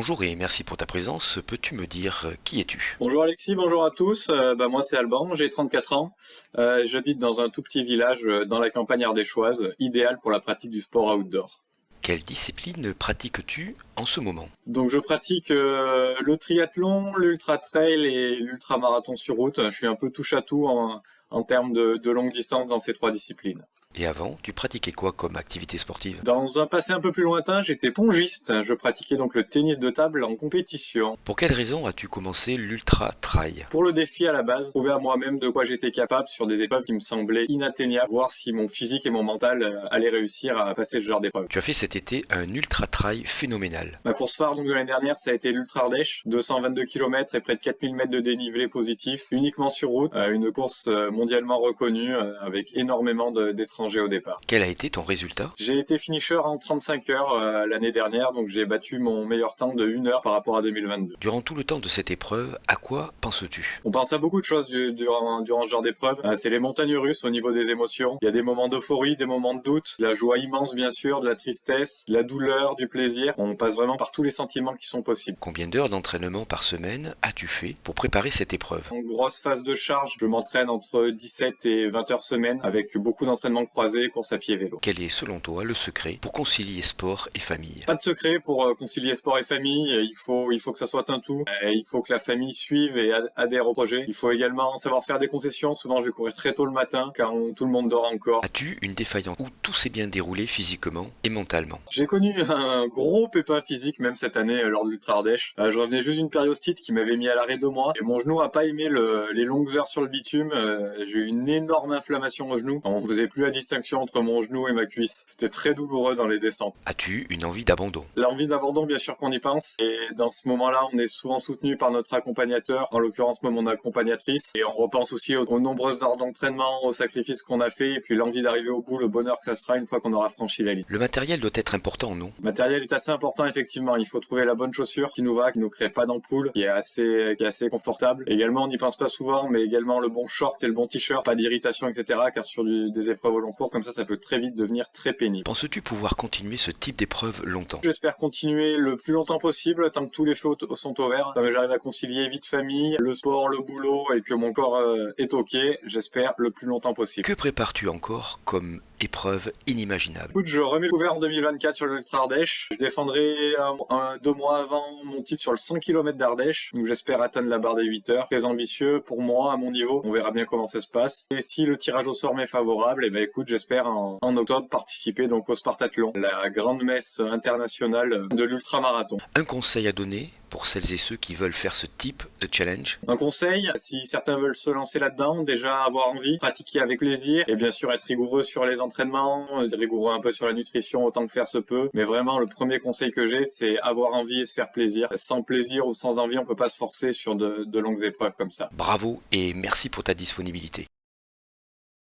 Bonjour et merci pour ta présence. Peux-tu me dire qui es-tu? Bonjour Alexis, bonjour à tous. Moi c'est Alban, j'ai 34 ans. J'habite dans un tout petit village dans la campagne ardéchoise, idéal pour la pratique du sport outdoor. Quelle discipline pratiques-tu en ce moment? Donc je pratique le triathlon, l'ultra trail et l'ultra marathon sur route. Je suis un peu touche à tout en termes de longue distance dans ces trois disciplines. Et avant, tu pratiquais quoi comme activité sportive? Dans un passé un peu plus lointain, j'étais pongiste. Je pratiquais donc le tennis de table en compétition. Pour quelle raison as-tu commencé l'ultra trail? Pour le défi à la base, prouver à moi-même de quoi j'étais capable sur des épreuves qui me semblaient inatteignables, voir si mon physique et mon mental allaient réussir à passer ce genre d'épreuve. Tu as fait cet été un ultra trail phénoménal. Ma course phare donc de l'année dernière, ça a été l'Ultra Ardèche, 222 km et près de 4000 mètres de dénivelé positif, uniquement sur route, une course mondialement reconnue avec énormément d'étrangers au départ. Quel a été ton résultat? J'ai été finisher en 35 heures l'année dernière, donc j'ai battu mon meilleur temps de 1 heure par rapport à 2022. Durant tout le temps de cette épreuve, à quoi penses-tu? On pense à beaucoup de choses durant ce genre d'épreuve. C'est les montagnes russes au niveau des émotions. Il y a des moments d'euphorie, des moments de doute, de la joie immense bien sûr, de la tristesse, de la douleur, du plaisir. On passe vraiment par tous les sentiments qui sont possibles. Combien d'heures d'entraînement par semaine as-tu fait pour préparer cette épreuve? En grosse phase de charge, je m'entraîne entre 17 et 20 heures semaine avec beaucoup d'entraînements croisés, course à pied et vélo. Quel est selon toi le secret pour concilier sport et famille? Pas de secret pour concilier sport et famille, il faut que ça soit un tout. Il faut que la famille suive et adhère au projet. Il faut également savoir faire des concessions. Souvent je vais courir très tôt le matin quand tout le monde dort encore. As-tu une défaillance où tout s'est bien déroulé physiquement et mentalement? J'ai connu un gros pépin physique même cette année lors de l'Ultra Ardèche. Je revenais juste d'une périostite qui m'avait mis à l'arrêt 2 mois et mon genou a pas aimé les longues heures sur le bitume. J'ai eu une énorme inflammation au genou. On faisait plus la distinction entre mon genou et ma cuisse. C'était très douloureux dans les descentes. As-tu une envie d'abandon? L'envie d'abandon, bien sûr qu'on y pense. Et dans ce moment-là, on est souvent soutenu par notre accompagnateur, en l'occurrence moi mon accompagnatrice. Et on repense aussi aux nombreuses heures d'entraînement, aux sacrifices qu'on a fait, et puis l'envie d'arriver au bout, le bonheur que ça sera une fois qu'on aura franchi la ligne. Le matériel doit être important, non? Le matériel est assez important, effectivement. Il faut trouver la bonne chaussure qui nous va, qui nous crée pas d'ampoule, qui est assez confortable. Également, on n'y pense pas souvent, mais également le bon short et le bon t-shirt, pas d'irritation, etc. Car sur des épreuves au long cours, comme ça peut très vite devenir très pénible. Penses-tu pouvoir continuer ce type d'épreuve longtemps? J'espère continuer le plus longtemps possible, tant que tous les feux sont au vert, tant que j'arrive à concilier vie de famille, le sport, le boulot et que mon corps est ok, j'espère le plus longtemps possible. Que prépares-tu encore comme épreuve inimaginable? Écoute, je remets le couvert en 2024 sur l'Ultra Ardèche. Je défendrai 2 mois avant mon titre sur le 100 km d'Ardèche, donc j'espère atteindre la barre des 8 heures. Très ambitieux pour moi, à mon niveau. On verra bien comment ça se passe. Et si le tirage au sort m'est favorable, et ben écoute, j'espère en octobre participer donc au Spartathlon, la grande messe internationale de l'ultramarathon. Un conseil à donner pour celles et ceux qui veulent faire ce type de challenge? Un conseil, si certains veulent se lancer là-dedans, déjà avoir envie, pratiquer avec plaisir, et bien sûr être rigoureux sur les entraînements, rigoureux un peu sur la nutrition autant que faire se peut. Mais vraiment, le premier conseil que j'ai, c'est avoir envie et se faire plaisir. Sans plaisir ou sans envie, on peut pas se forcer sur de longues épreuves comme ça. Bravo et merci pour ta disponibilité.